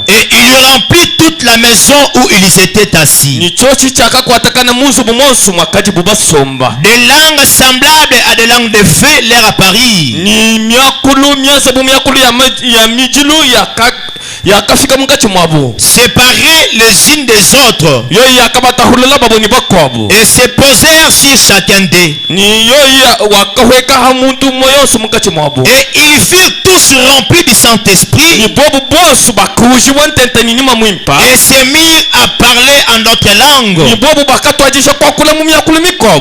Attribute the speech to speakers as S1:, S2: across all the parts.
S1: Et il remplit toute la maison où ils étaient assis. Des langues semblables à des langues de feu leur apparirent. Séparés les unes des autres. Et se posèrent sur chacun d'eux. Et ils furent tous remplis du Saint-Esprit. Et se mirent à parler en d'autres langues,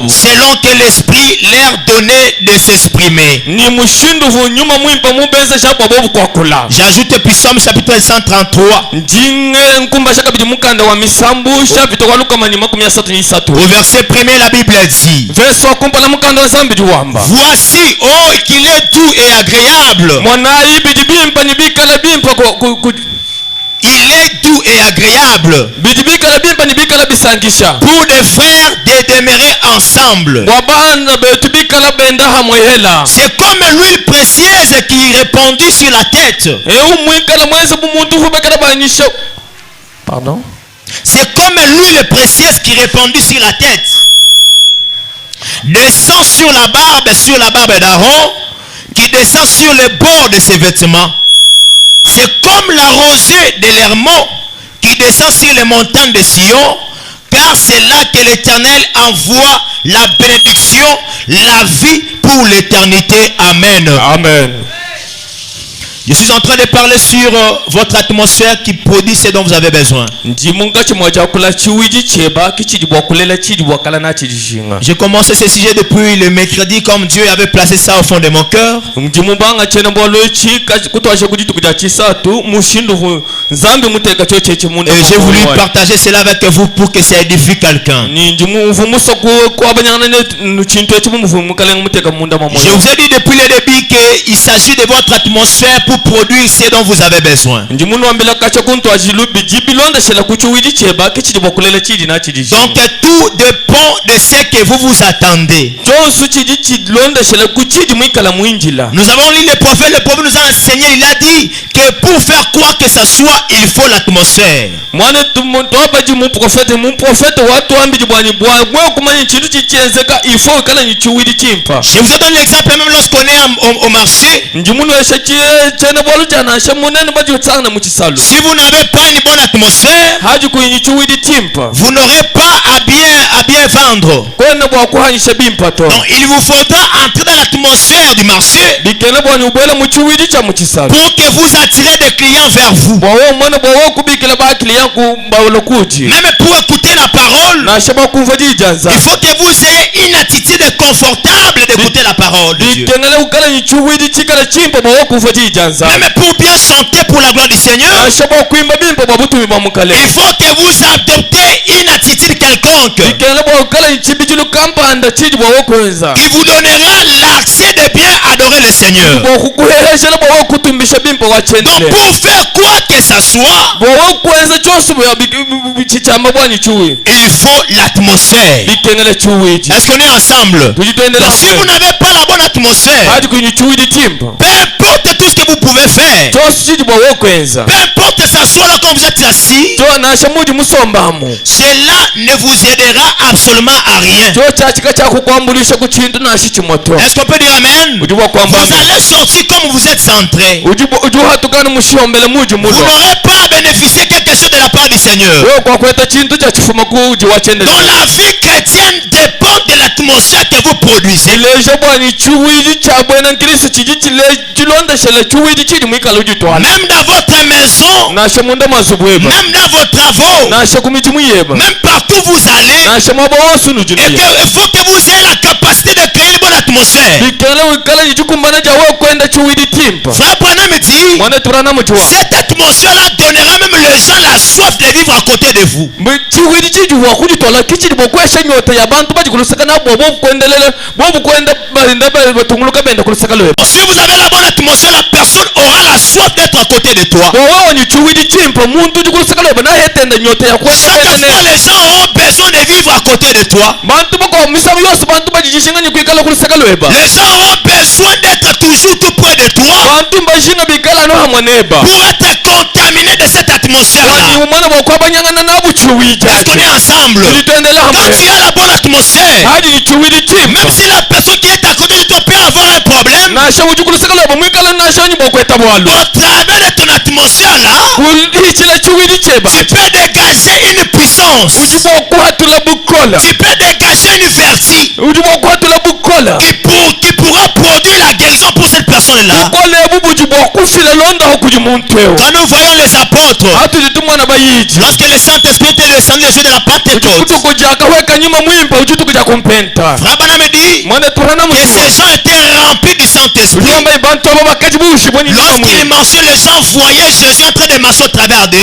S1: selon que l'Esprit leur donnait de s'exprimer. J'ajoute Psaume chapitre 133. Au verset 1er, la Bible dit: voici, oh, qu'il est doux et agréable. Il est doux et agréable pour des frères de demeurer ensemble. C'est comme l'huile précieuse qui répandit sur la tête.
S2: Pardon?
S1: C'est comme l'huile précieuse qui répandit sur la tête. Descend sur la barbe d'Aaron, qui descend sur les bords de ses vêtements. C'est comme la rosée de l'Hermon qui descend sur les montagnes de Sion, car c'est là que l'Éternel envoie la bénédiction, la vie pour l'éternité. Amen.
S2: Amen.
S1: Je suis en train de parler sur votre atmosphère qui produit ce dont vous avez besoin. J'ai commencé ce sujet depuis le mercredi, comme Dieu avait placé ça au fond de mon cœur. Et j'ai voulu partager cela avec vous pour que ça édifie quelqu'un. Je vous ai dit depuis le début qu'il s'agit de votre atmosphère pour produire ce dont vous avez besoin. Donc tout dépend de ce que vous vous attendez. Nous avons lu le prophète nous a enseigné, il a dit que pour faire quoi que ce soit, il faut l'atmosphère. Je vous ai donné l'exemple même lorsqu'on est au marché. Si vous n'avez pas une bonne atmosphère, vous n'aurez pas à bien vendre. Donc il vous faudra entrer dans l'atmosphère du marché pour que vous attirez des clients vers vous. Même pour écouter la parole, il faut que vous ayez une attitude confortable d'écouter la parole de Dieu. Même pour bien chanter pour la gloire du Seigneur, il faut que vous adoptez une attitude quelconque qui vous donnera l'accès de bien adorer le Seigneur. Donc pour faire quoi que ce soit, il faut l'atmosphère. Est-ce qu'on est ensemble? Donc si vous n'avez pas la bonne atmosphère, peu importe tout ce que vous pouvez faire, peu importe que ça soit là quand vous êtes assis, cela ne vous aidera absolument à rien. Est-ce qu'on peut dire amen? Vous allez sortir comme vous êtes centré. Vous n'aurez pas à bénéficier quelque chose de la part du Seigneur. Donc la vie chrétienne dépend de l'atmosphère que vous produisez. Même dans votre maison, même dans vos travaux, même partout où vous allez, il faut que vous ayez la capacité de créer une bonne atmosphère. Frère Branham dit, cette atmosphère-là donnera même les gens la soif de vivre à côté de vous. Si vous avez la bonne atmosphère, la personne aura la soif d'être autre à côté de toi. Chaque fois, les gens ont besoin de vivre à côté de toi. Les gens ont besoin d'être toujours tout près de toi pour être contaminés de cette atmosphère-là. Est-ce qu'on est ensemble? Quand tu as la bonne atmosphère, même si la personne qui est à côté de toi peut avoir un problème, au travers de ton atmosphère-là, tu peux dégager une puissance. Tu peux dégager une vertu qui pourra produire la guérison pour cette personne-là. Quand nous voyons les apôtres, lorsque le Saint-Esprit était descendu les jours de la Pentecôte, Frère Branham me dit que ces gens étaient remplis du Saint-Esprit. Lorsqu'il marchait, les gens voyaient Jésus en train de marcher au travers d'eux.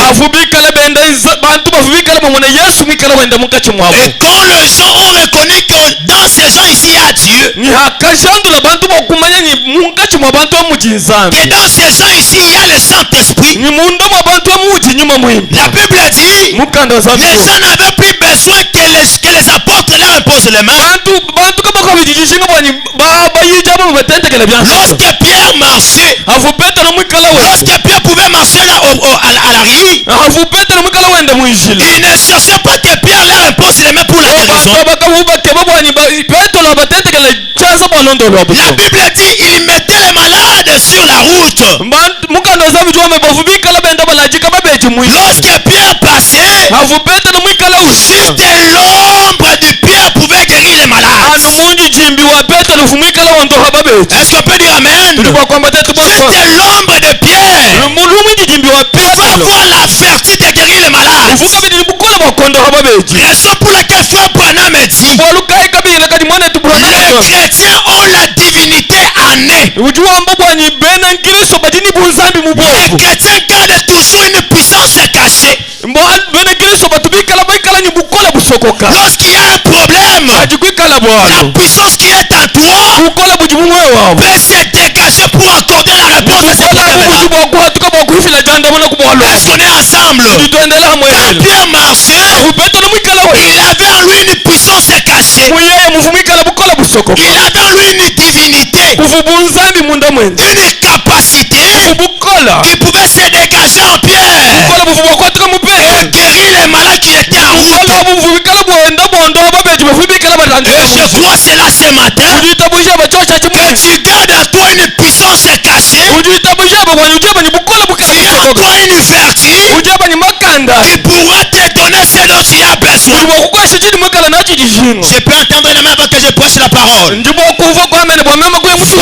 S1: Et quand les gens ont reconnu que dans ces gens ici il y a Dieu, que dans ces gens ici il y a le Saint-Esprit, la Bible dit les gens n'avaient plus besoin que les apôtres leur imposent les mains. Lorsque Pierre marchait, lorsque Pierre pouvait marcher là à la rue, il ne cherchait pas que Pierre leur impose les mains pour la guérison. La Bible dit il mettait les malades sur la route. Lorsque Pierre passait, juste l'ombre de Pierre pouvait guérir les malades. Est-ce qu'on peut dire amen? Juste l'ombre de Pierre pouvait avoir la vertu de guérir les malades. Raison pour laquelle Frère Branham dit les chrétiens ont la divinité en eux. Les chrétiens gardent toujours une puissance cachée. Lorsqu'il y a un problème, la puissance qui est en toi peut se dégager pour accorder la réponse à ce problème-là. Est-ce qu'on est ensemble? Quand Pierre marchait, il avait en lui une puissance cachée. Il avait en lui une divinité, une capacité qui pouvait se dégager en Pierre et guérir les malades qui étaient en route. Et je crois cela ce matin que tu gardes à toi une puissance cachée, tu as en toi une vertu qui pourra te donner ce dont tu as besoin. Je peux entendre une main avant que je prêche la parole.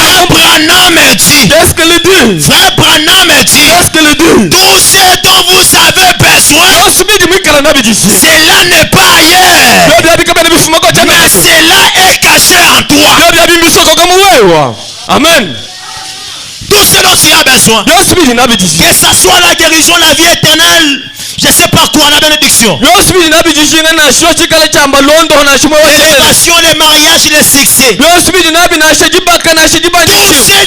S1: Frère Branham dit, Frère Branham dit, tout ce dont vous avez besoin, cela n'est pas ailleurs, mais cela est caché en toi.
S2: Amen.
S1: Tout ce dont tu as besoin, que ce soit la guérison, la vie éternelle, je sais pas quoi, la bénédiction, l'élévation, le mariage, le succès, tout ce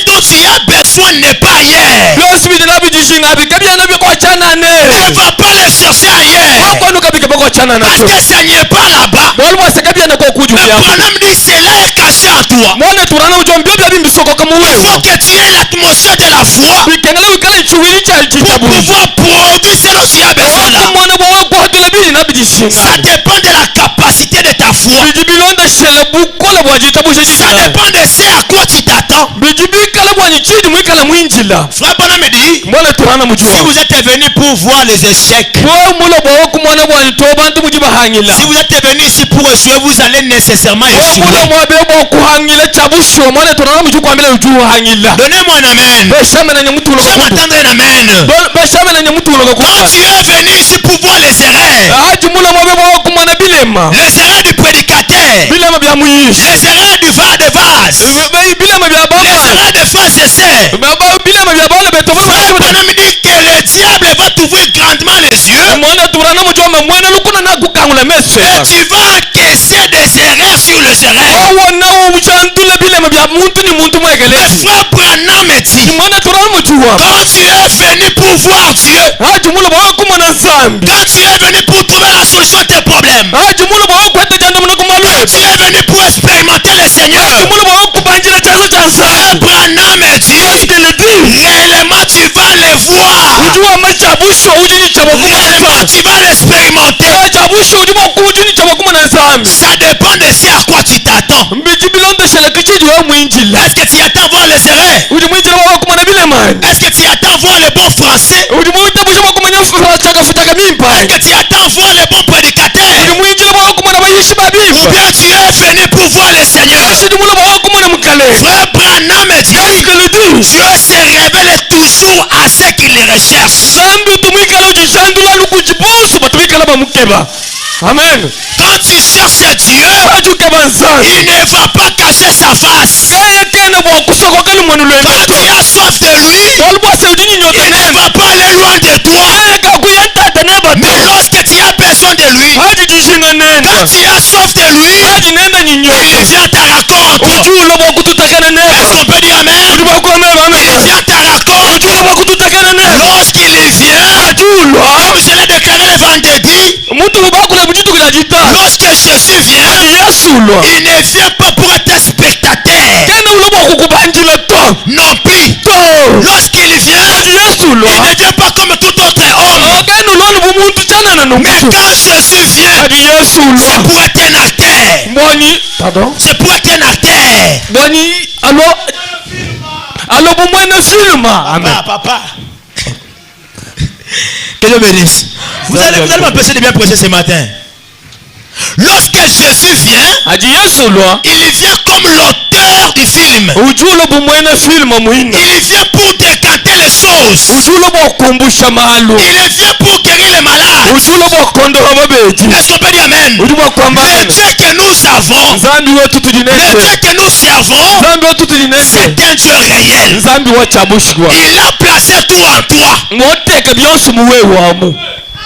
S1: dont tu as besoin n'est pas ailleurs. Ne va pas le chercher ailleurs, parce que ça n'y est pas là-bas. Mais Branham dit cela est caché en toi. Il faut que tu aies l'atmosphère de la foi pour pouvoir produire ce dont tu as besoin là. Ça dépend de la capacité de ta foi. Ça dépend de ce à quoi tu t'attends. Frère Branham me dit, si vous êtes venu pour voir les échecs, si vous êtes venu ici pour échouer, vous allez nécessairement échouer. Donnez-moi un amen. J'aime entendre un amen. Quand tu es venu ici pour voir les erreurs du prédicateur, les erreurs du vase, les erreurs de frères et sœurs, Frère Branham dit que le diable va t'ouvrir grandement les yeux et tu vas encaisser des erreurs sur les erreurs. Mais Frère Branham dit, quand tu es venu voir Dieu, quand tu es venu pour trouver la solution de tes problèmes, quand tu es venu pour expérimenter le Seigneur, Frère Branham dit, réellement tu vas le voir, réellement tu vas l'expérimenter. Ça dépend de ce à quoi tu t'attends. Est-ce que tu attends voir les erreurs? Est-ce que tu attends voir le bon français? Est-ce que tu attends voir le bon prédicateur? Ou bien tu es venu pour voir le Seigneur? Frère Branham dit, Dieu se révèle toujours à ceux qui le recherchent.
S2: Amen.
S1: Quand tu cherches Dieu, il ne va pas cacher sa face. Quand tu as soif de lui, il ne va pas aller loin de toi. Mais lorsque tu as besoin de lui, quand tu as soif de lui, il vient ta rencontre. Est-ce qu'on peut dire Amen? Il vient ta rencontre. Lorsqu'il vient, comme je l'ai déclaré le vendredi, lorsque Jésus vient, il ne vient pas pour être spectateur. Non plus. Lorsqu'il vient, il ne vient pas comme tout autre homme. Mais quand Jésus vient, c'est pour être un acteur.
S2: Pardon?
S1: C'est pour être un acteur. Papa. Que Dieu bénisse. Vous allez m'empêcher de bien prêcher ce matin. Lorsque Jésus vient, il vient comme l'auteur du film. Il vient pour décanter les choses. Il vient pour guérir les malades. Est-ce qu'on peut dire Amen? Le Dieu que nous avons, le Dieu que nous servons, c'est un Dieu réel. Il a placé tout en toi.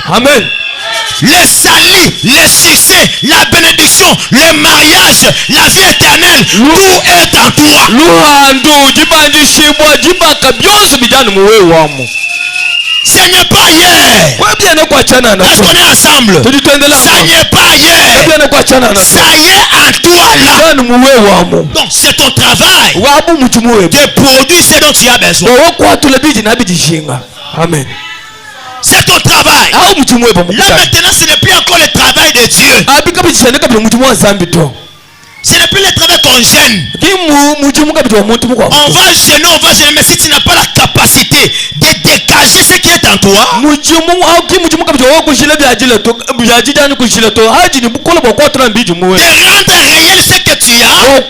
S2: Amen.
S1: Le salut, le succès, la bénédiction, le mariage, la vie éternelle, tout est en toi. Ce n'est pas ailleurs. Est-ce qu'on est ensemble? Ça n'est pas ailleurs. Ça y est en toi là. Donc c'est ton travail de produire ce dont tu as besoin.
S2: Amen.
S1: C'est ton travail. Là maintenant ce n'est plus encore le travail de Dieu. Ce n'est plus le travail qu'on gêne. On va gêner, mais si tu n'as pas la capacité de dégager ce qui est en toi, de rendre réel ce que tu as,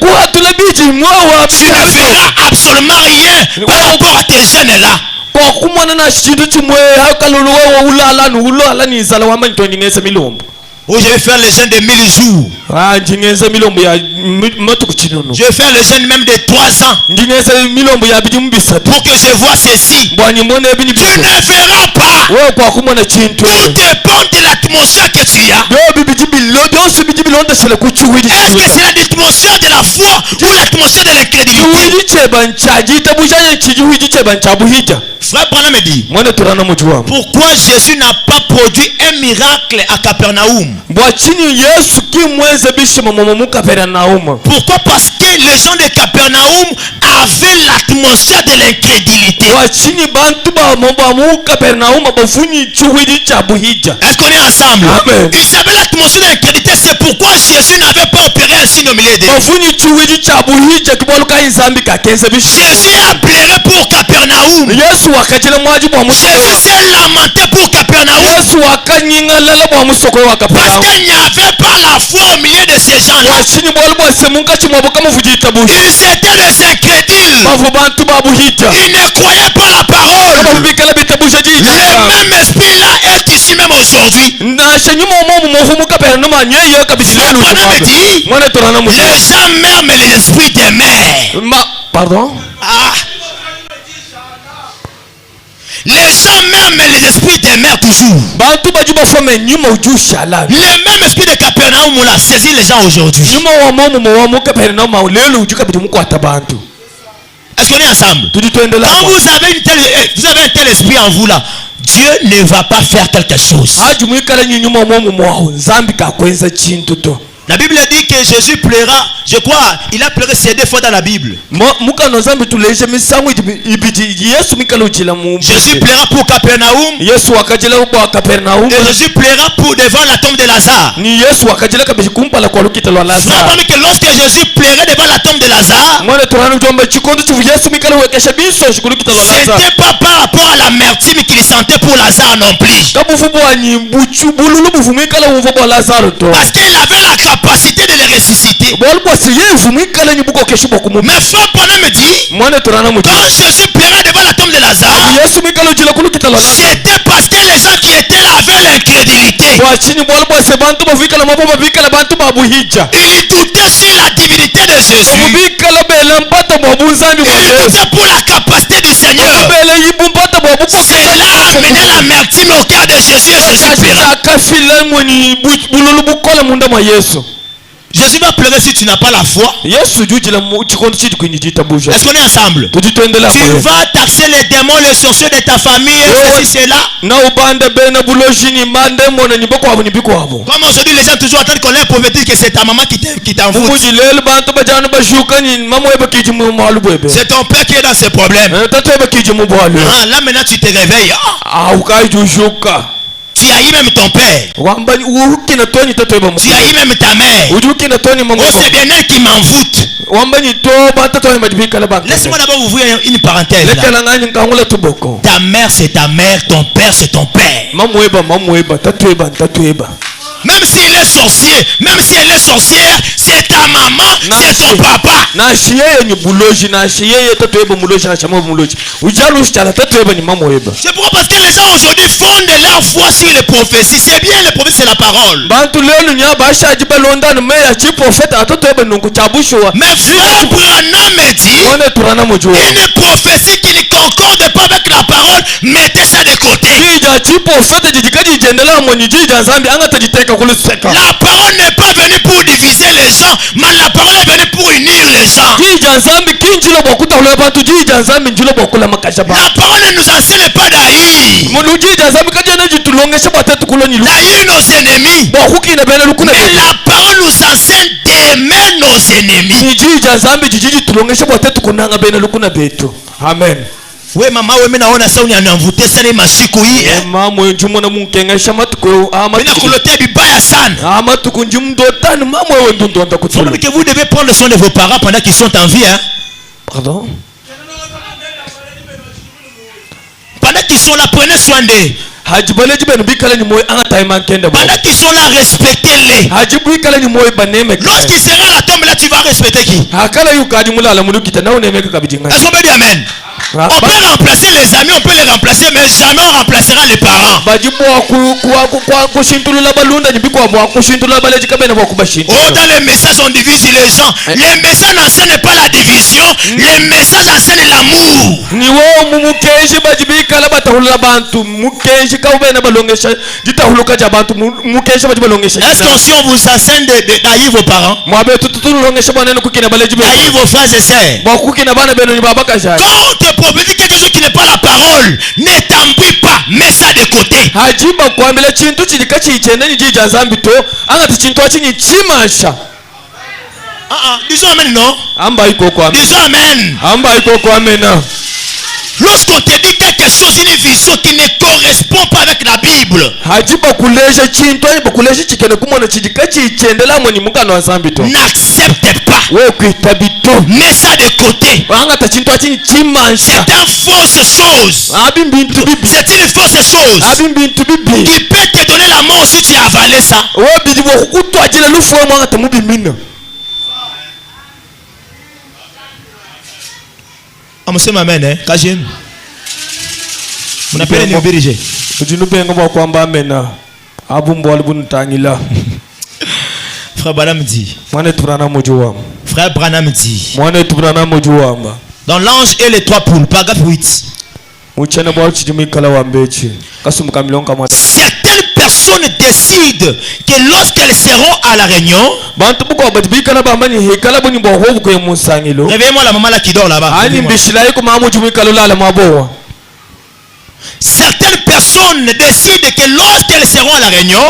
S1: tu ne feras absolument rien par rapport à tes gènes là. Ou je vais faire le jeûne de 1000 jours. Je vais faire le jeûne même de 3 ans. Pour que je vois ceci. Tu ne feras pas. Tout dépend de l'atmosphère que tu as. Est-ce que c'est l'atmosphère de la foi ou l'atmosphère de l'incrédulité? Frère Branham me dit, pourquoi Jésus n'a pas produit un miracle à Capernaum? Pourquoi? Parce que les gens de Capernaum avaient l'atmosphère de l'incrédulité. Est-ce qu'on est ensemble? Amen. Ils avaient l'atmosphère de l'incrédulité. C'est pourquoi Jésus n'avait pas opéré un signe au milieu d'eux. Jésus a pleuré pour Capernaum. Jésus s'est lamenté pour Capernaum. Parce qu'il n'y avait pas la foi au milieu de ces gens-là. Ils étaient des incrédules. Ils ne croyaient pas la parole. Le même esprit-là est ici même aujourd'hui. Le Branham dit, les gens meurent mais les esprits demeurent.
S2: Pardon?
S1: Les gens meurent mais les esprits demeurent toujours. Le même esprit de Capernaum l'a saisi les gens aujourd'hui. Est-ce qu'on est ensemble?
S2: Tudi tuendelea.
S1: Quand vous avez un tel esprit en vous là, Dieu ne va pas faire quelque chose.
S2: Hajumuikala nyuma mwomu mwao. Nzambi kakwenza chintu to.
S1: La Bible dit que Jésus pleura, je crois, il a pleuré ces 2 fois dans la Bible. Jésus pleura pour Capernaum. Et Jésus pleura pour devant la tombe de Lazare. Vous que lorsque Jésus pleurait devant la tombe de Lazare, c'était pas par rapport à l'amertume qu'il sentait pour Lazare non plus. Parce qu'il avait la capacité de les ressusciter. Mais frère Branham me dit, quand Jésus pleurait devant la tombe de Lazare, c'était parce que les gens qui étaient là avaient l'incrédulité. Ils doutaient sur la divinité de Jésus. Ils doutaient pour la capacité du Seigneur. Cela a amené l'amertume au cœur de Jésus et Jésus pleura. Jésus va pleurer si tu n'as pas la foi. Est-ce qu'on est ensemble? Tu vas taxer les démons, les sorciers de ta famille, ceci, cela. Comme aujourd'hui, les gens toujours attendent qu'on ait prophétique que c'est ta maman qui t'envoûte. C'est ton père qui est dans ses problèmes. Là maintenant tu te réveilles. Tu haïs même ton père. Tu haïs même ta mère. Oh, c'est bien elle qui m'envoûte. Laisse-moi d'abord ouvrir une parenthèse là. Ta mère c'est ta mère, ton père c'est ton père. Même s'il est sorcier, même si elle est sorcière, c'est ta maman, c'est ton papa. C'est pourquoi parce que les gens aujourd'hui fondent leur foi sur les prophéties. C'est bien, les prophéties c'est la parole. Mais frère Branham me dit, une prophétie qui ne concorde pas avec la parole, mettez ça de côté. La parole n'est pas venue pour diviser les gens, mais la parole est venue pour unir les gens. La parole ne nous enseigne pas d'haïr nos ennemis, mais la parole nous enseigne d'aimer nos ennemis.
S2: Amen.
S1: Oui, maman, oui, mais on a ça, on a envoûté ça, les masikou,
S2: maman, je m'en ai mon kenga, matko,
S1: que vous devez prendre soin de vos parents pendant qu'ils sont en vie, hein.
S2: Pardon?
S1: Pendant qu'ils sont là, prenez soin d'eux. Pendant qu'ils sont là, respectez-les. Lorsqu'ils seront à la tombe là, tu vas respecter qui? Est-ce qu'on peut dire amen? On peut remplacer les amis, on peut les remplacer, mais jamais on remplacera les parents. Oh, dans les messages on divise les gens. Les messages n'enseignent pas la division, les messages enseignent l'amour. Est-ce qu'on si on vous enseigne d'haïr vos parents, d'haïr vos frères et sœurs, quand on te prophétise quelque chose qui n'est pas la parole, ne t'embrouille pas, mets ça de côté. Disons amen, non? Disons amen. Lorsqu'on te dit quelque chose, une vision qui ne correspond pas avec la Bible, n'accepte pas. Mets ça de côté. C'est une fausse chose. C'est une fausse chose qui peut te donner la mort si tu as avalé ça. Amusema amen, hein? Kajim. Mon appel est dirigé. Frère Branham dit. Frère Branham dit. Dans l'ange et les 3 poules, paragraphe 8. Certaines personnes décident que lorsqu'elles seront à la réunion, réveillez-moi la maman là qui dort là-bas. Certaines personnes décident que lorsqu'elles seront à la réunion,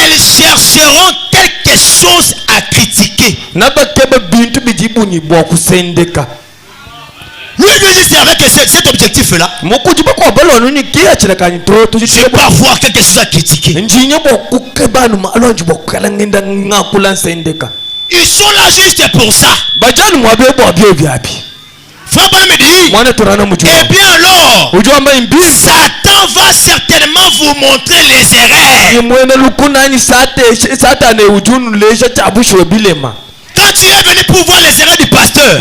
S1: elles chercheront quelque chose à critiquer. Lui c'est avec cet objectif-là. Je peux avoir quelque chose à critiquer. Ils sont là juste pour ça. Frère me dit, eh bien alors, Satan va certainement vous montrer les erreurs. Quand tu es venu pour voir les erreurs du pasteur,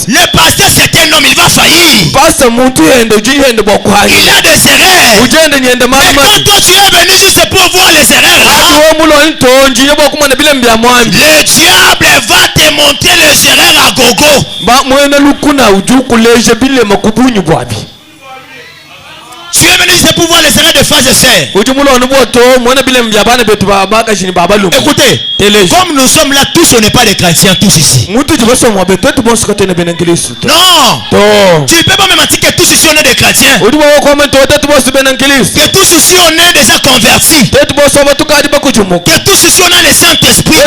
S1: le pasteur c'est un homme, il va faillir. Il a des erreurs. Mais quand toi tu es venu juste pour voir les erreurs là, le diable va te montrer les erreurs à gogo. Tu es venu juste pour voir les erreurs de frères et sœurs. Écoutez, comme nous sommes là tous, on n'est pas des chrétiens tous ici. Non, tu ne peux pas me mentir que tous ici on est des chrétiens. Que tous ici on est déjà convertis. Que tous ici on a le Saint-Esprit.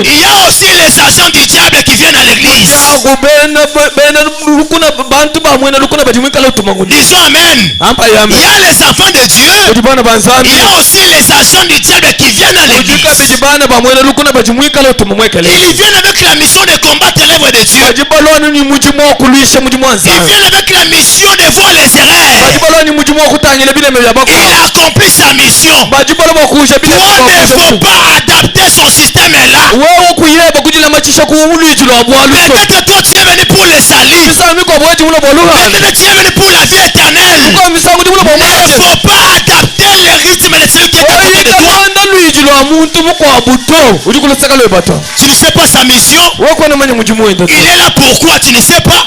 S1: Il y a aussi les agents du diable qui viennent à l'église. Disons amen. Il y a les enfants de Dieu. Il y a aussi les agents du diable qui viennent à l'église. Ils viennent avec la mission de combattre l'œuvre de Dieu. Ils viennent avec la mission de voir les erreurs. Il accomplit sa mission. Toi ne faut pas adapter son système là. Peut-être toi tu es venu pour le salut. Peut-être tu es venu pour la vie éternelle. Il ne faut pas adapter le rythme de celui qui est à côté de toi. Tu ne sais pas sa mission. Il est là pourquoi tu ne sais pas.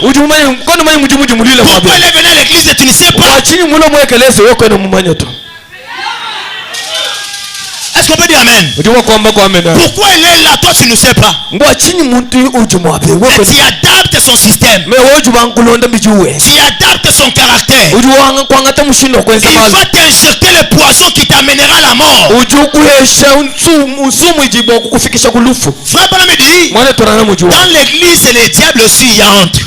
S1: Pourquoi il est venu à l'église et tu ne sais pas. Est-ce qu'on peut dire amen? Pourquoi il est là, toi tu ne sais pas. Mais tu adaptes son système. Tu adaptes son caractère. Il va t'injecter le poison qui t'amènera à la mort. Frère Branham dit, dans l'église et le diable aussi il y a honte.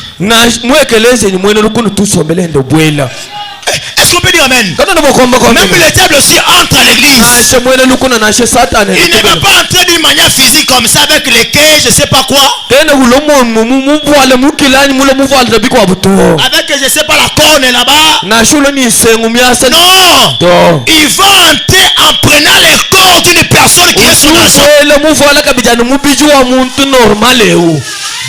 S1: Est-ce qu'on peut dire amen? Même le diable aussi entre à l'église. Il ne va pas entrer d'une manière physique comme ça avec les quais, je sais pas quoi. Avec je sais pas la corne là-bas. Non. Il va entrer en prenant les corps d'une personne qui est son agent.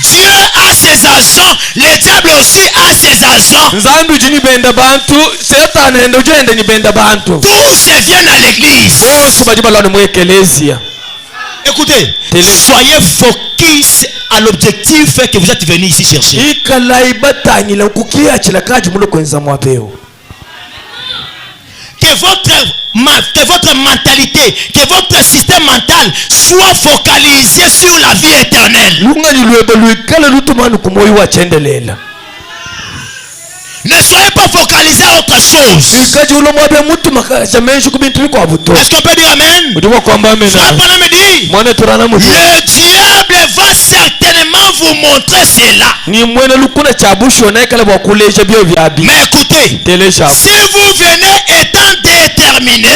S1: Dieu a ses agents, le diable aussi a ses agents. Tous viennent à l'église. Écoutez, soyez focus à l'objectif que vous êtes venus ici chercher. Que votre mentalité, que votre système mental soit focalisé sur la vie éternelle. Ne soyez pas focalisé à autre chose. Est-ce qu'on peut dire amen? Frère Branham dit, le diable va certainement vous montrer cela. Mais écoutez, si vous venez étant déterminé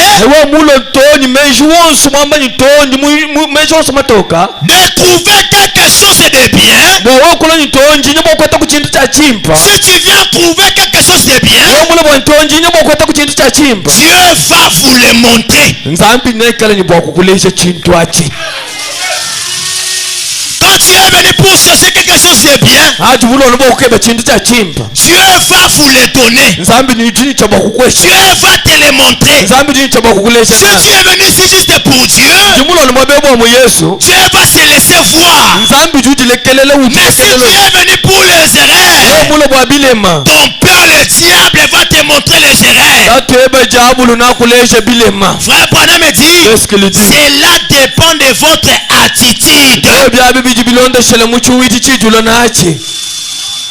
S1: de trouver quelque chose de bien, si tu viens trouver quelque chose de bien, Dieu va vous le montrer. Quand tu es venu pour chercher quelque chose de bien,
S2: ati bulono bokukeba chintu cha chimpa
S1: Dieu va vous le donner.
S2: nzambi ni chini cha
S1: Dieu
S2: bakukwesha
S1: va te le montrer.
S2: nzambi ni cha bakukulesha
S1: Si tu es venu ici juste pour Dieu,
S2: jimulono mabebo mu Yesu
S1: Dieu va se laisser voir.
S2: nzambi jujilekelele
S1: Mais si tu es venu pour les erreurs,
S2: mulo bwa bilema
S1: ton père le diable va te montrer les erreurs.
S2: tatweba jabulu nakulesha bilema
S1: Frère Branham me dit,
S2: Qu'est-ce qu'il dit?
S1: cela dépend de votre attitude.
S2: byabi biji bilondeshele mu chiwiti chijulo nachi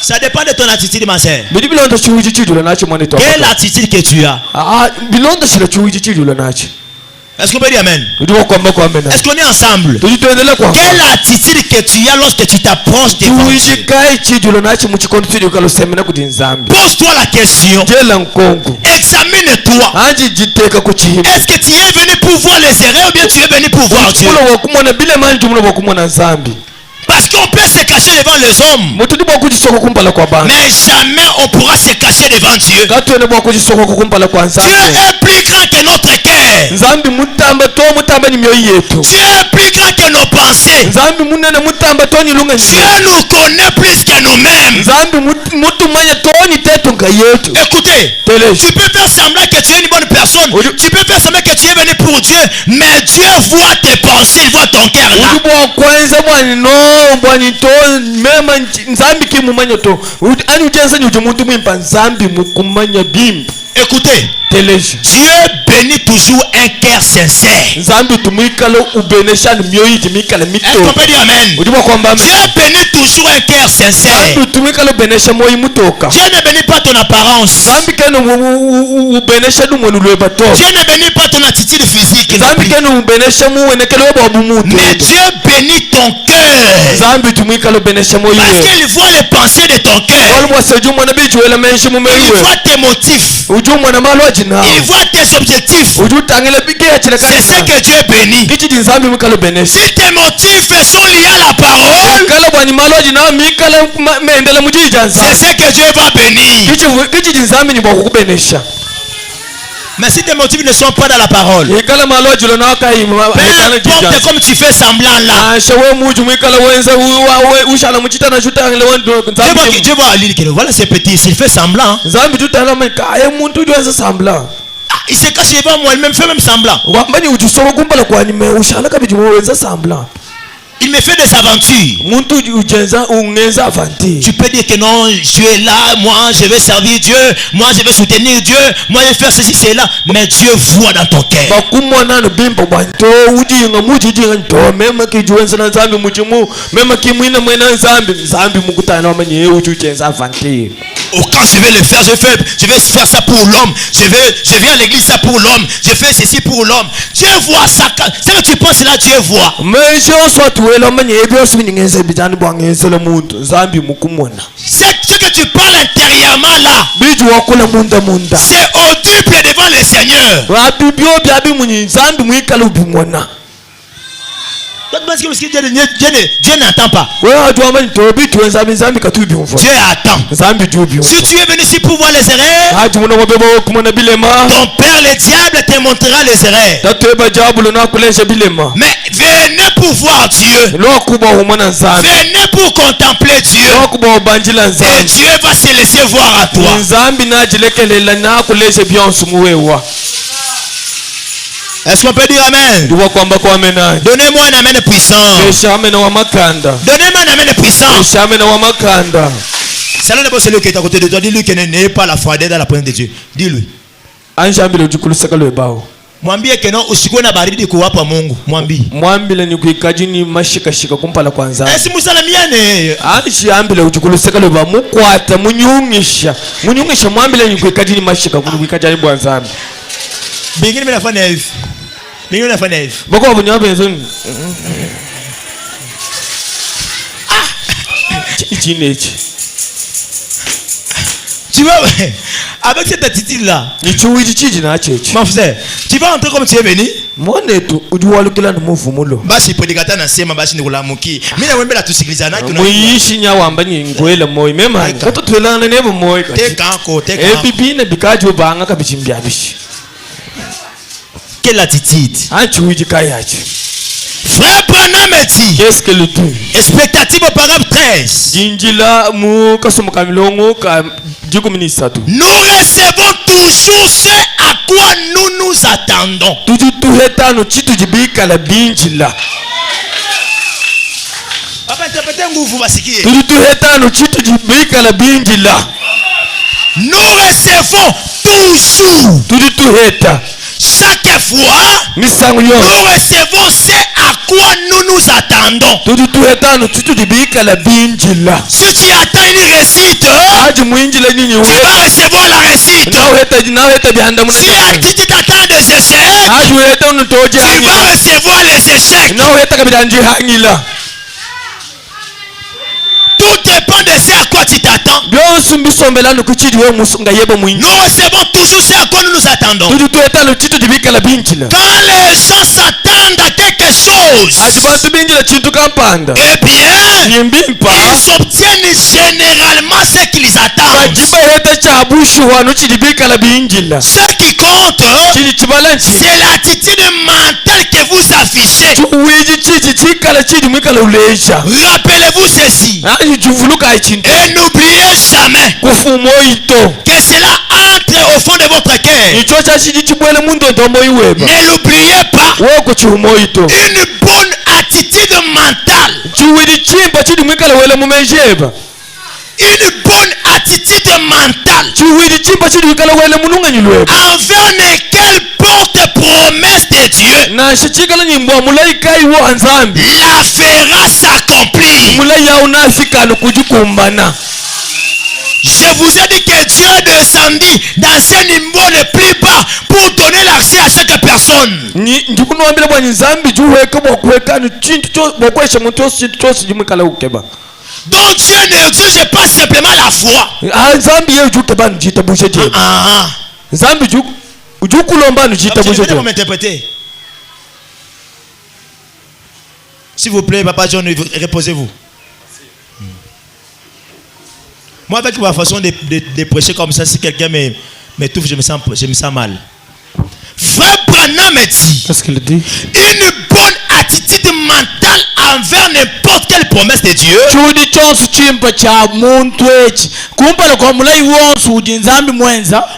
S1: Ça dépend de ton attitude, ma soeur.
S2: biji bilonda chiwiti chijulo nachi mwana to
S1: Quelle attitude que tu as?
S2: bilondeshele chiwiti chijulo nachi
S1: Est-ce qu'on peut dire amen?
S2: ndiwo kwamba kwamba
S1: Est-ce qu'on est ensemble?
S2: tujitwendele kwa
S1: Quelle attitude que tu as lorsque tu t'approches devant Dieu?
S2: chikai chijulo nachi mu chikondo chiri ukalosemena kuti nzambi
S1: Pose-toi la question.
S2: jela nkongo
S1: Examine-toi.
S2: anji jiteka ku chihima
S1: Est-ce que tu es venu pour voir les erreurs ou bien tu es venu pour voir Dieu?
S2: mulo wakumona bilema anji mulo wakumona nzambi
S1: Parce qu'on peut se cacher devant les hommes,
S2: mutu ndi bwakuchisoko kumpala kwa bantu
S1: mais jamais on pourra se cacher devant Dieu.
S2: katwene bwakuchisoko kumpala kwa
S1: Dieu
S2: nzambi
S1: est plus grand que notre cœur.
S2: nzambi mutamba to mutamba ni myoyo yetu
S1: Dieu est plus grand que nos pensées.
S2: nzambi munene mutamba to nilunga
S1: Dieu nous connaît plus que nous-mêmes.
S2: nzambi mutumanya toni tetu nga yetu
S1: Écoutez,
S2: teleshi
S1: tu peux faire semblant que tu es une bonne personne. Tu peux faire semblant que tu es venu pour Dieu, mais Dieu voit tes pensées, il voit ton cœur là.
S2: udi bwakwenza bwani no bwani to mema nzambi kimumanya to ani ujenza nyuti muntu mwimpa nzambi mukumanya bimba
S1: Écoutez,
S2: teleshi
S1: Dieu bénit toujours un cœur sincère.
S2: nzambi tumwikalo ubeneshani myoyo timikala
S1: Est-ce qu'on
S2: mito
S1: peut dire amen?
S2: udi bwakwamba
S1: Dieu bénit toujours un cœur sincère.
S2: nzambi tumwikalo ubenesha moyo mutoka
S1: Dieu ne bénit pas ton apparence.
S2: nzambi kene ubenesha numwenu lweba to
S1: Dieu ne bénit pas ton attitude physique. non
S2: nzambi
S1: plus.
S2: kene ubenesha muwenekele weba bumutu
S1: Mais Dieu bénit ton cœur.
S2: nzambi tumwikalo ubenesha moyo
S1: Parce
S2: we
S1: qu'il voit les pensées de ton cœur.
S2: walibwasa ujumwana bijuwela menshi
S1: Il
S2: mumeiwe
S1: voit tes motifs.
S2: ujumwana malwaji nawo
S1: Il voit tes objectifs.
S2: ujutangile bigeya
S1: C'est ce
S2: chilekana
S1: que Dieu bénit.
S2: kichidi nzambi mwikalo ubenesha
S1: Si tes motifs sont liés à la parole,
S2: kala bwani malwaji nawo mikala mendele mujiji ja
S1: c'est
S2: nzambi
S1: ce que Dieu va bénir.
S2: kichidi nzambi ni bwakukubenesha
S1: Mais si tes motifs ne sont pas dans la parole,
S2: ikala malwaji lo nawo kayima
S1: peu importe comme tu fais semblant là,
S2: ashawe muju mwikala wenza ushala muchitana chutangile
S1: Dieu va lui dire que voilà c'est petit, s'il fait semblant,
S2: nzambi tutala kaye muntu ujuwenza sambla
S1: il se cache devant moi, il me fait même semblant.
S2: wambani ujusoko kumbala kwanime ushala kabiji muwenza sambla
S1: Il me fait des aventures.
S2: muntu ujenza ungenza avanti
S1: Tu peux dire que non, Dieu est là, moi je vais servir Dieu, moi je vais soutenir Dieu, moi je vais faire ceci, cela. Mais Dieu voit dans ton cœur.
S2: bakumonana bimba bwanto ujinga mujijinga nto mema kijuwenza na nzambi mujimu mema kimwina mwena nzambi mukutana wamanye ye ujujenza avanti
S1: Oh, quand je vais le faire, je vais faire ça pour l'homme. Je viens à l'église ça pour l'homme. Je fais ceci pour l'homme. Dieu voit ça. C'est que tu penses là, Dieu voit.
S2: mesho swatuwela wamanye ebyosi biningenza bijani bwangenzela muntu nzambi mukumona
S1: C'est ce que tu parles intérieurement là.
S2: biji wakula munda
S1: C'est audible devant le Seigneur.
S2: wabibyo byabi munyi nzambi mwikala ubimona
S1: Toi, tu penses que Dieu n'entend pas.
S2: wewe watu wamanye tobi tuwenza nzambi katubyumva
S1: Dieu attend.
S2: nzambi tubyumva
S1: Si tu es venu ici pour voir les erreurs,
S2: hati muno wabeba kumona bilema
S1: ton père le diable te montrera les erreurs.
S2: tatweba jabulo nakulesha bilema
S1: Mais venez pour voir Dieu.
S2: lwakuba umona nzambi
S1: Venez pour contempler Dieu.
S2: lwakuba ubanjila
S1: Et
S2: nzambi
S1: Dieu va se laisser voir à toi.
S2: nzambi najilekelela nakulesha byonsi muwewa
S1: Est-ce qu'on peut dire amen?
S2: ndiwa kwamba kwamenani
S1: Donnez-moi un amen puissant.
S2: eshamena wa makanda
S1: Donnez-moi un amen puissant.
S2: eshamena wa makanda
S1: Salon d'abord celui qui est à côté de toi. Dis-lui qu'il n'est pas la froideur dans la présence de Dieu. Dis-lui.
S2: anshambile ujikuluseka lwebao
S1: Mwambie que non usikue na baridi kuwapa Mungu. Mwambie.
S2: mwambile ni kuikajini mashikashika kumpala kwa nzambi
S1: Esi musalamiane.
S2: anshambile ujikuluseka lweba mukwata munyungisha mwambile ni kuikajini mashika kuikajani bwa nzambi
S1: Bingine mina fanya hivi. Bingine mina fanya hivi.
S2: bako wabunywabe nzoni ichinechi
S1: Tu vois, avec cette attitude-là,
S2: ichiwiji chiji nachechi
S1: mon frère, tu vas entrer comme tu es venu.
S2: monetu ujuwalukila ni muvumulo
S1: Basi podikata na sema basi nikulamuki. Mimi na wembela tusikilizana kuna.
S2: muyishi nyawamba nyingwela moyo mema katotwelana nebo moyo
S1: Teka anko.
S2: ebibine bikaji ubanga kabichimbyabishi
S1: Quelle attitude?
S2: anchiwiji kayachi
S1: Frère Branham dit,
S2: qu'est-ce que le dit?
S1: expectative au paragraphe 13.
S2: Jinjila mu kasomo kamilongo ka jikuminisatu.
S1: Nous recevons toujours ce à quoi nous nous attendons.
S2: Tujutu hetano chitu jibika la binjila.
S1: Papa, interprétez nguvu basikie.
S2: Tujutu hetano chitu jibika la binjila.
S1: Nous recevons toujours.
S2: Tujutu heta.
S1: Chaque fois, nous recevons ce à quoi nous nous attendons. Si tu attends une réussite, tu vas recevoir la réussite. Si tu t'attends des échecs, tu vas recevoir les échecs. Tout dépend de ce à quoi tu t'attends. Nous recevons toujours ce à quoi nous nous attendons. Quand les gens s'attendent à quelque chose, eh bien, ils obtiennent généralement ce qu'ils attendent. Ce qui compte, c'est l'attitude mentale que vous affichez. Rappelez-vous ceci. Et n'oubliez jamais que cela entre au fond de votre cœur. Ne l'oubliez pas. Une bonne attitude mentale. Une bonne attitude mentale envers quelle porte promesse de Dieu la fera s'accomplir. Je vous ai dit que Dieu est descendu dans ce niveau le plus bas pour donner l'accès à chaque personne. Donc Dieu n'exige pas simplement la foi. S'il vous plaît, Papa John, reposez-vous. Moi, avec ma façon de prêcher comme ça, si quelqu'un m'étouffe, je me sens mal. Frère Branham dit, une bonne attitude mentale envers n'importe quelle promesse de Dieu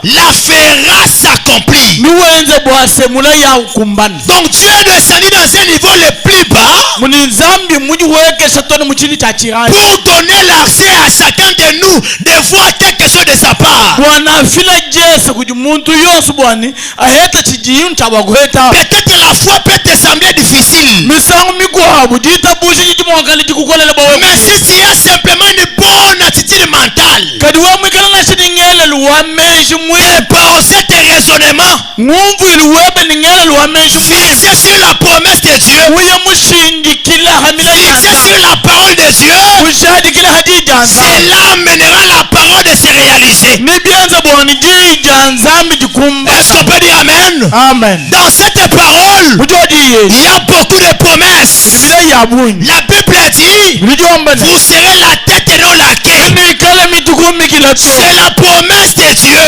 S1: la fera s'accomplir. Donc Dieu est descendu dans un niveau le plus bas pour donner l'accès à chacun de nous de voir quelque chose de sa part. Peut-être la foi peut te sembler difficile, mais si tu as simplement une bonne attitude mentale et par cet raisonnement fixé sur la promesse de Dieu, fixé sur la parole de Dieu, cela amènera la parole de se réaliser. Est-ce qu'on peut dire Amen?
S3: Amen.
S1: Dans cette parole, il y a beaucoup de promesses. La Bible dit, vous serez la tête et non la queue. C'est la promesse de Dieu.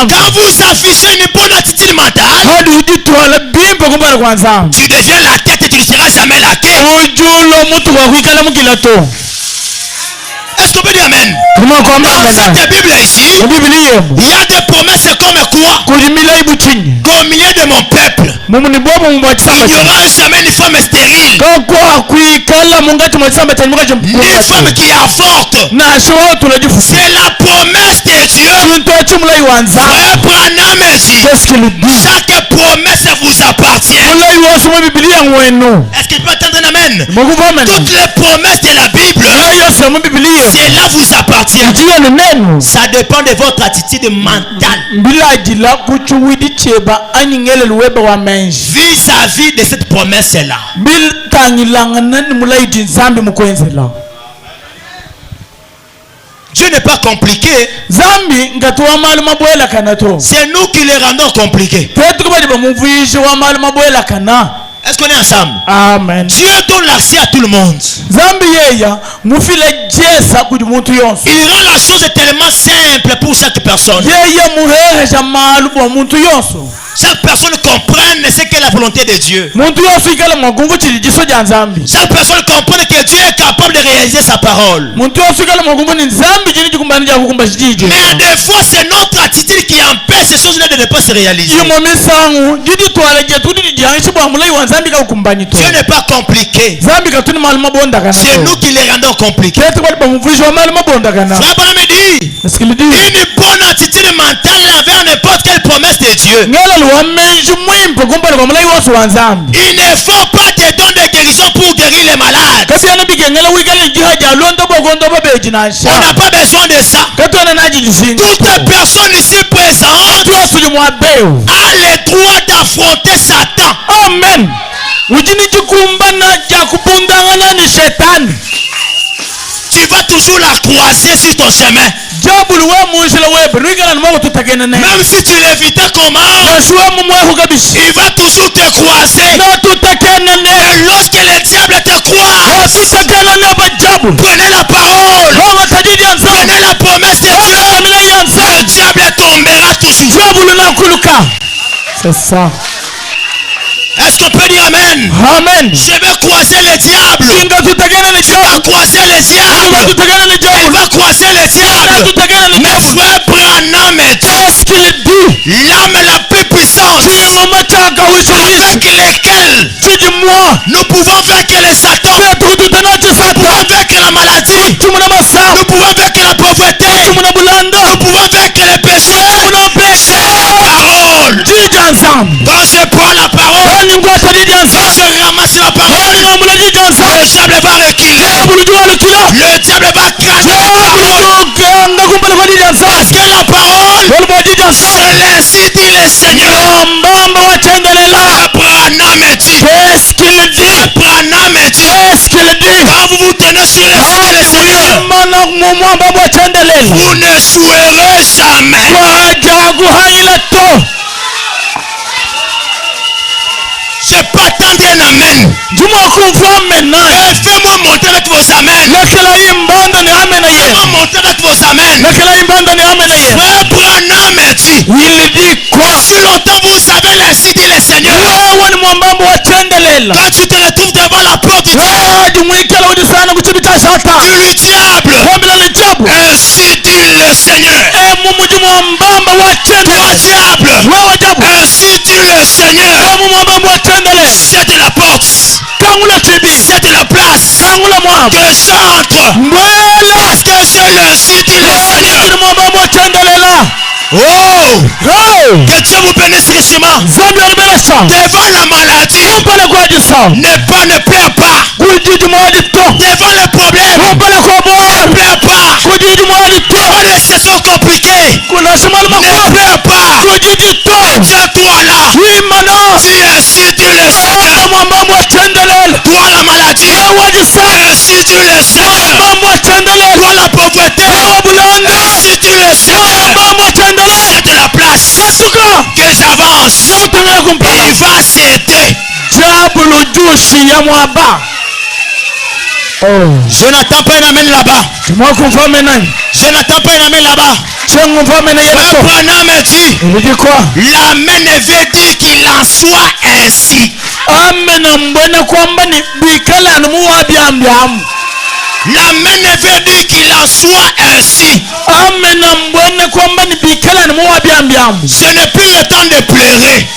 S1: Quand vous affichez une bonne attitude mentale, tu deviens la tête et tu ne seras jamais la queue. Est-ce qu'on peut dire Amen? Dans cette Bible ici, il y a des promesses comme quoi? Qu'au milieu de mon peuple, il n'y aura jamais une femme stérile, ni une femme qui avorte. C'est la promesse de Dieu. Frère Branham dit, chaque promesse vous appartient. Est-ce qu'il peut attendre un Amen? Toutes les promesses de la Bible, cela vous appartient. Ça dépend de votre attitude mentale vis-à-vis de cette promesse-là. Dieu n'est pas compliqué. C'est nous qui les rendons compliqués. Est-ce qu'on est ensemble?
S2: Amen.
S1: Dieu donne l'accès à tout le monde.
S2: Zambi yeya mufile jesa kuti muntu yonse.
S1: Il rend la chose tellement simple pour chaque personne.
S2: Yeya muheja malu bo muntu yonse.
S1: Chaque personne comprenne ce qu'est la volonté de Dieu.
S2: Muntu yonse ikala magungu chili jiso ja Nzambi.
S1: Chaque personne comprenne que Dieu est capable de réaliser sa parole.
S2: Muntu yonse ikala magungu ni Nzambi jini jikumbani ja kukumba chijije.
S1: Mais des fois c'est notre attitude qui empêche ces choses-là de ne pas se réaliser.
S2: Yimo misangu jidi twala je tudi jangishi bwa mulai wa Nzambi ka kukumbani to.
S1: Dieu n'est pas compliqué.
S2: Nzambi ka tuni malu mabonda kana.
S1: C'est nous qui les rendons compliqués.
S2: Kete kwa ba mvujo malu mabonda kana.
S1: Frère Branham dit, une bonne attitude mentale envers n'importe quelle promesse de Dieu. Il ne faut pas te donner des guérisons pour guérir les malades. On n'a pas besoin de ça. Toute personne ici présente a le droit d'affronter Satan.
S2: Amen.
S1: Tu vas toujours la croiser sur ton chemin. Même si tu l'évitais comment, il va toujours te croiser. Et lorsque le diable te croise, prenez la parole, prenez la promesse de Dieu, le diable tombera toujours.
S2: C'est ça.
S1: Est-ce qu'on peut dire Amen?
S2: Amen.
S1: Je vais croiser le diable. Tu vas croiser le diable. Il va croiser le diable. Mais frère Branham dit, l'âme la plus puissante avec laquelle nous pouvons vaincre les Satan, nous pouvons vaincre la maladie, nous pouvons vaincre la pauvreté, nous pouvons vaincre les péchés. C'est la parole. Quand je prends la parole, quand je ramasse la parole, le diable va reculer. Le diable va cracher la parole. Parce que la parole, c'est l'ainsi dit le Seigneur. Branham dit, quand vous vous tenez sur l'ainsi dit le Seigneur, vous ne jouerez jamais. Je peux attendre un amen. Fais-moi monter avec vos amens. Fais-moi monter avec vos amens. Frère Branham dit, si longtemps vous savez l'ainsi dit le Seigneur, quand tu te retrouves devant la porte du diable, tu lui diable, ainsi dit le Seigneur. Toi diable, ainsi dit le Seigneur. C'est de la porte, c'est de la place que j'entre, parce que c'est l'ainsi dit le Seigneur. Oh, que Dieu vous bénisse richement. Devant la maladie, ne pleure pas. Devant le problème, ne pleure pas. Devant les situations compliquées, ne pleure pas. Tiens-toi là. Si ainsi dit le Seigneur. Toi la maladie, ainsi dit le Seigneur. Toi la pauvreté, ainsi dit le Seigneur. C'est de la place que j'avance. Il va s'aider. Je n'attends pas un amen là-bas. Je n'attends pas un amen là-bas. Frère Branham dit, l'amen veut dire qu'il en soit ainsi. L'amen veut dire qu'il en soit ainsi. Ce n'est plus le temps de pleurer.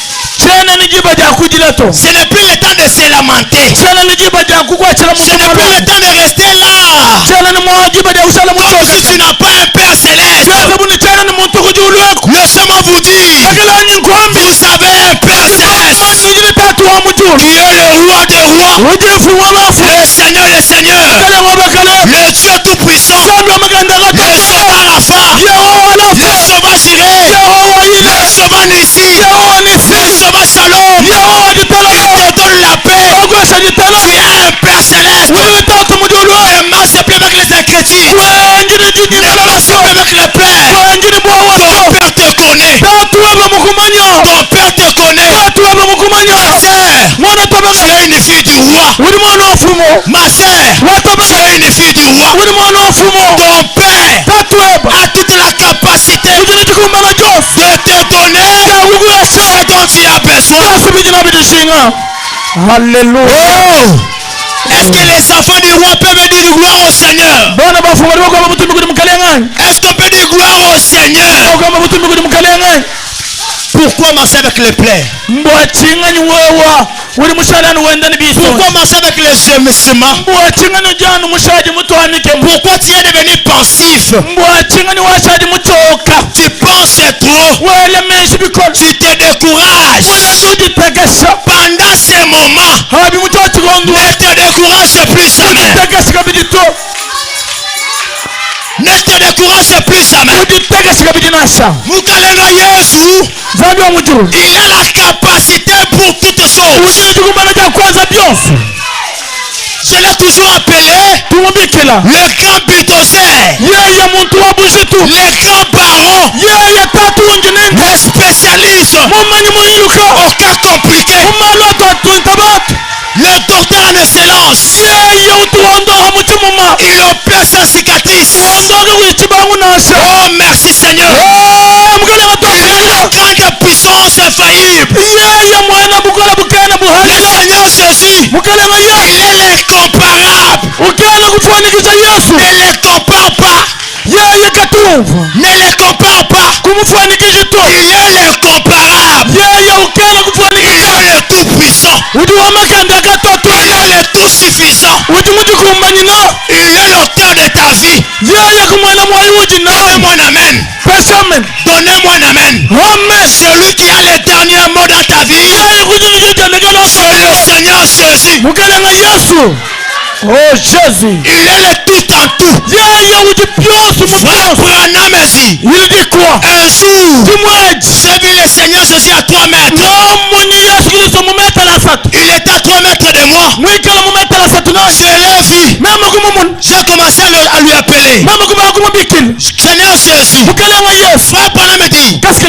S1: Ce n'est plus le temps de se lamenter. Ce n'est plus le temps de rester là. Comme si tu n'as pas un Père céleste. Laissez-moi vous dire, vous avez un Père céleste qui est le roi des rois, le Seigneur des seigneurs, le Dieu tout-puissant, le sauveur Rapha, le sauveur Jireh, le sauveur Nissi, le sauveur Shalom, qui te donne la paix. Tu as un Père céleste. Ne marche plus avec les incrédules. Ne marche plus avec le Père. Ton Père te connaît. Ton Père te connaît. Ma sœur, tu Ma sœur, tu es une fille du roi. Ton père a toute la capacité de te donner ce dont tu as besoin.
S2: Alléluia.
S1: Oh! Est-ce que les enfants du roi peuvent dire gloire au Seigneur? Est-ce qu'on peut dire gloire au Seigneur? Pourquoi marcher avec les plaies? Pourquoi marcher avec les gémissements? Pourquoi tu es devenu pensif? Tu penses trop. Tu te décourages. Pendant ces moments, ne te décourage plus jamais. Ne te décourage plus jamais. Mukalenga Yesu, il a la capacité pour toutes choses. Je l'ai toujours appelé le grand bulldozer, le grand baron, le spécialiste au cas compliqué, le docteur en excellence. Il opère sa cicatrice. Oh merci Seigneur. Il a la grande puissance infaillible. Le Seigneur Jésus, il est l'incomparable. Ne les compare pas. Ne les compare pas. Il est l'incomparable. Il est le tout puissant. Il est le tout suffisant. Il est l'auteur de ta vie. Donnez-moi un amen. Donnez-moi un amen. Celui qui a le dernier mot dans ta vie, c'est le Seigneur Jésus.
S2: Oh Jésus.
S1: Il est le tout en tout. Frère Branham dit,
S2: il dit quoi?
S1: Un jour, j'ai vu le Seigneur Jésus à 3 mètres. Il était à 3 mètres de moi. Je l'ai vu. J'ai commencé à lui appeler. Seigneur Jésus. Frère Branham dit, quand je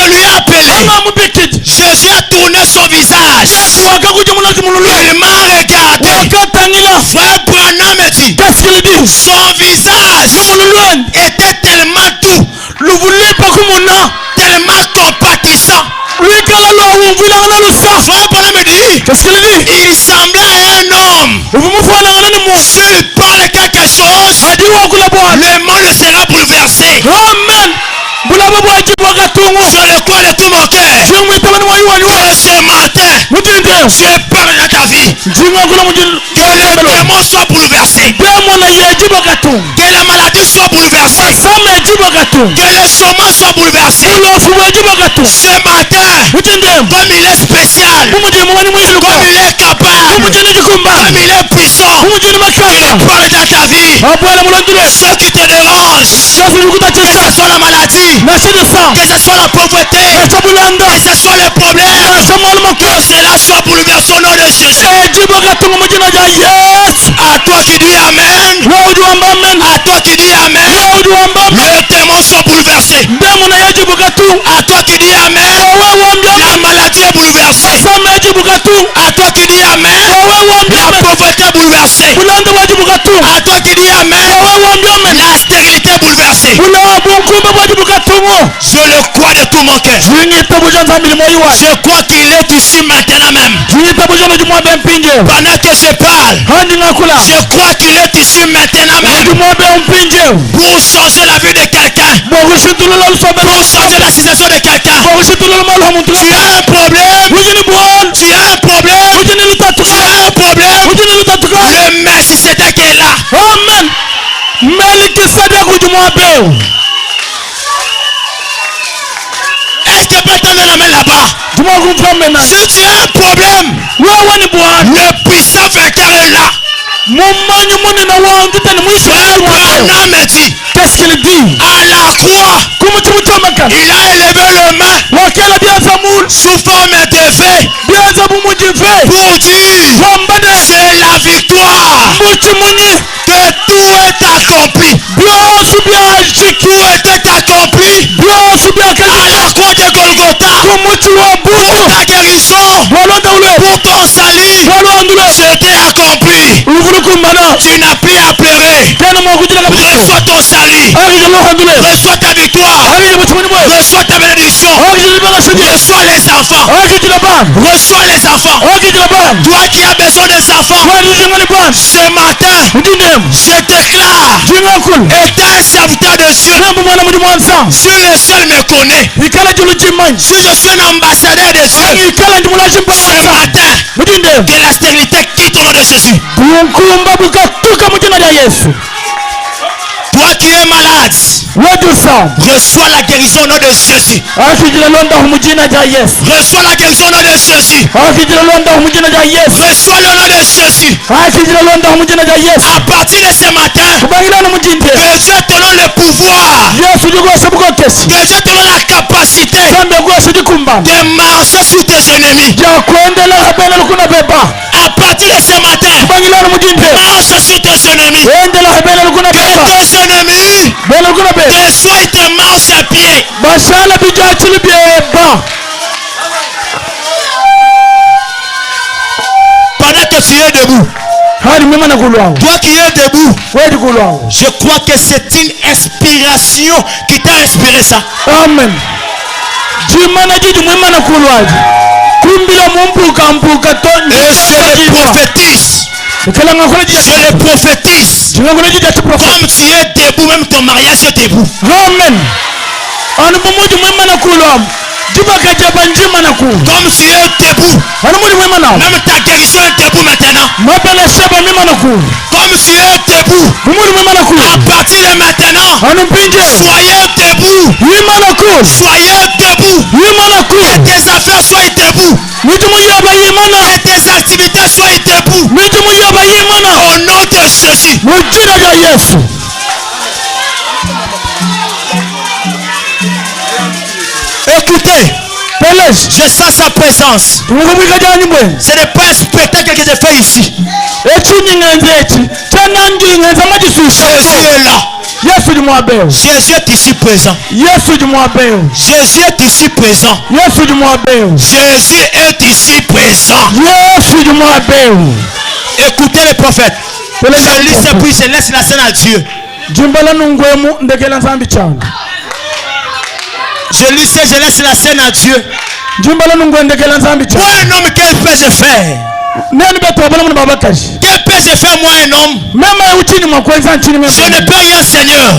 S1: lui ai appelé, Jésus a tourné son visage. Il m'a regardé. Frère Branham dit, son visage était tellement doux, tellement compatissant. Frère Branham dit, il semblait à un homme. S'il parle quelque chose, le monde sera bouleversé.
S2: Amen.
S1: Sur le coin de tout mon cœur, que ce matin, je parle dans ta vie. Que le démon soit bouleversé. Que la maladie soit bouleversée. Que le chômage soit bouleversé. Ce matin, comme il est spécial, comme il est capable, comme il est puissant, il parle dans ta vie. Ce qui te dérange, que ce soit la maladie, que ce soit la pauvreté, que ce soit les problèmes, que cela soit bouleversé au nom de Jésus. À toi qui dis Amen, à toi qui dis Amen, le démon soit bouleversé. À toi qui dis Amen, la maladie est bouleversée. À toi qui dis Amen, la pauvreté est bouleversée. À toi qui dis Amen, la stérilité est bouleversée. Je le crois de tout mon cœur. Je crois qu'il est ici maintenant même. Pendant que je parle, je crois qu'il est ici maintenant même. Pour changer la vie de quelqu'un, pour changer la situation de quelqu'un. Tu as un problème, tu as un problème, tu as un problème. Le Melchisedec est là.
S2: Amen.
S1: Est-ce que peut t'en amène là-bas? Si tu as un problème, le puissant vainqueur est là. Frère Branham dit,
S2: qu'est-ce qu'il dit?
S1: À la croix, il a élevé le main sous forme de V pour dire, c'est la victoire, que tout est accompli. Tout était accompli à la croix de Golgotha. Pour ta guérison, pour ton salut, c'était accompli. Tu n'as plus à pleurer. Reçois ton salut. Reçois ta victoire. Reçois ta bénédiction. Reçois les enfants. Reçois les enfants. Toi qui as besoin des enfants, ce matin, je déclare, étant un serviteur de Dieu, Dieu le seul me connaît. Si je suis un ambassadeur de Dieu, ce matin, que la stérilité quitte au nom de Jésus. Toi qui es malade, reçois la guérison au nom de Jésus. Reçois la guérison au nom de Jésus. Reçois le nom de Jésus. À partir de ce matin, que Dieu te donne le pouvoir, que Dieu te donne la capacité de marcher sur tes ennemis. À partir de ce matin, marche sur tes ennemis. Que tes ennemis reçoivent tes marches à pied. Pendant que tu es debout, toi qui es debout, je crois que c'est une inspiration qui t'a inspiré ça.
S2: Amen.
S1: Et je le prophétise. Je le prophétise. Comme tu es debout, même ton mariage est debout.
S2: Amen.
S1: Comme tu es debout, même ta guérison est debout maintenant. Comme tu es debout, à partir de maintenant, soyez debout. Soyez debout. Et tes affaires soient debout. Et tes activités soient debout. Au nom de Jésus. Écoutez, je sens sa présence. Ce n'est pas un spectacle que je fais ici. Jésus est là. Jésus est ici présent. Jésus est ici présent. Jésus est ici présent. Écoutez le prophète. Je lis ce puis je laisse la scène à Dieu. Je lis ce, je laisse la scène à Dieu. Pour un homme, quel peux-je faire? Quel peux-je faire moi un homme? Je ne peux rien, Seigneur.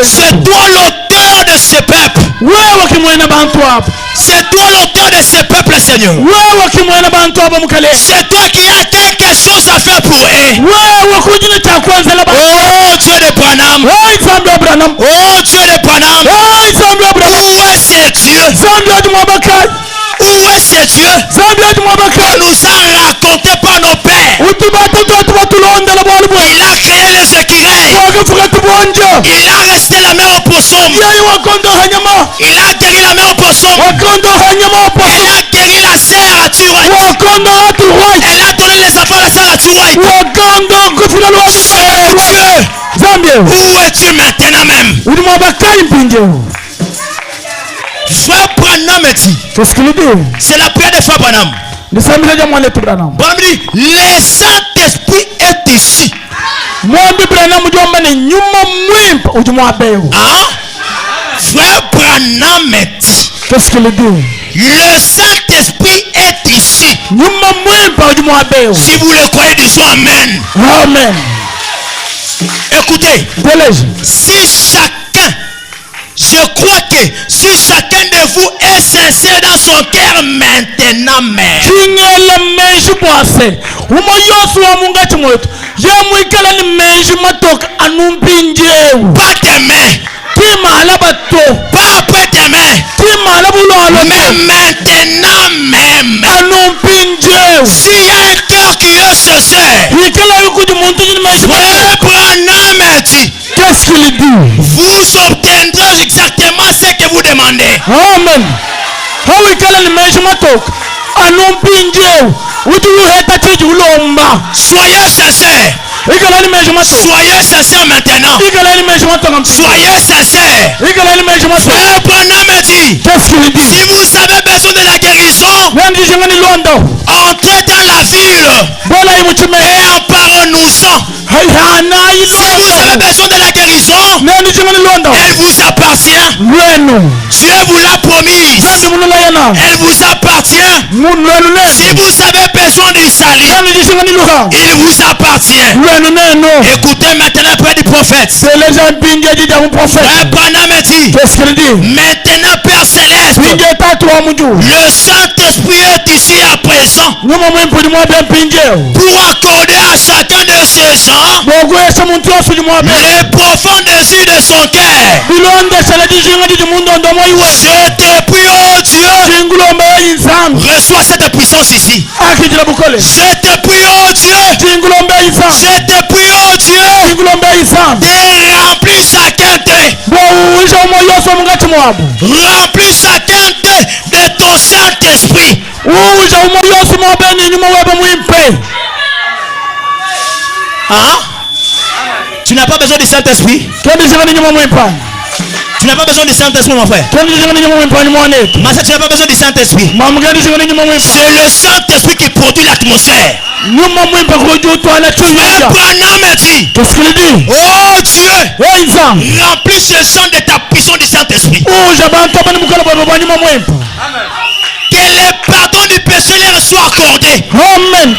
S1: C'est toi l'auteur de ce peuple. C'est toi l'auteur de ce peuple, Seigneur. C'est toi qui as quelque chose à faire pour eux. Oh Dieu de Branham. Oh Dieu de Branham. Où est ce Dieu? Où est ce Dieu qu'on nous a raconté par nos pères? Il a créé les écureuils. Il a resté la main au poisson. Il a guéri la main au poisson. Il a guéri la sœur à Turoy. Elle a donné les enfants à la sœur à Turoy. Dieu, où es-tu maintenant même? Frère Branham dit, c'est la prière de Frère Branham. Branham dit, le Saint-Esprit est ici. Frère Branham dit, le Saint-Esprit est ici. Si vous le croyez, disons Amen.
S2: Amen.
S1: Écoutez, si chacun, je crois que si chacun de vous est sincère dans son cœur maintenant même, pas tes mains, pas après tes mains, mais maintenant même, s'il y a un cœur qui est sincère, Frère Branham dit,
S2: qu'est-ce qu'il dit?
S1: Vous obtiendrez exactement ce que vous demandez.
S2: Amen.
S1: Soyez sincères. Soyez sincères maintenant. Soyez sincères. Frère Branham dit,
S2: qu'est-ce qu'il dit?
S1: si vous avez besoin de la guérison, entrez dans la ville. et emparons-nous-en. Si vous avez besoin de la guérison, elle vous appartient. Dieu vous l'a promise. Elle vous appartient. Si vous avez besoin du salut, il vous appartient. Écoutez maintenant près du prophète. Frère Branham dit, maintenant Père Céleste, le Saint-Esprit est ici à présent pour accorder à chacun de ces gens les profonds désirs de son cœur. Je te prie, oh Dieu, reçois cette puissance ici. Je te prie, oh Dieu, je te prie, oh Dieu, de remplir chacun d'eux. Remplis chacun d'eux de ton Saint-Esprit. Hein? Tu n'as pas besoin du Saint-Esprit? Tu n'as pas besoin du Saint-Esprit, mon frère. Massa, tu n'as pas besoin du Saint-Esprit. C'est le Saint-Esprit qui produit l'atmosphère. Frère Branham dit, oh Dieu, remplis ce sang de ta puissance du Saint-Esprit. Que le pardon du péché leur soit accordé. Amen.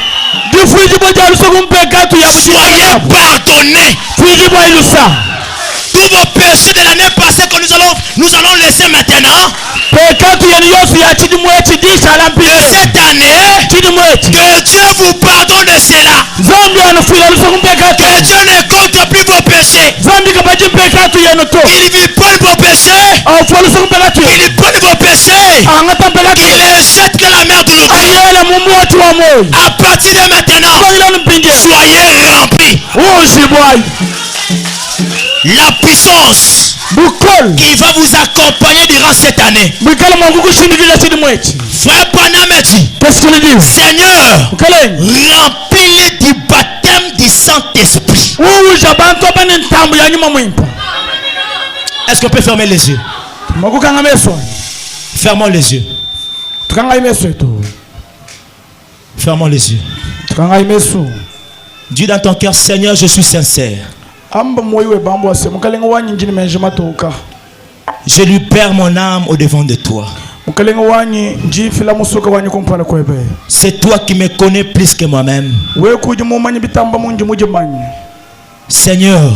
S1: Soyez pardonnés. Tous vos péchés de l'année passée que nous allons laisser maintenant. De cette année, que Dieu vous pardonne de cela. Que Dieu ne compte plus vos péchés. Il vous prenne vos péchés. Il prenne vos péchés. Il les jette dans la mer de l'eau. À partir de maintenant, soyez remplis. La puissance qui va vous accompagner durant cette année. Frère Branham dit, Seigneur, remplis-les du baptême du Saint-Esprit. Est-ce qu'on peut fermer les yeux? Fermons les yeux. Fermons les yeux. Dis dans ton cœur, Seigneur, je suis sincère. Je lui perds mon âme au devant de toi. C'est toi qui me connais plus que moi-même. Seigneur,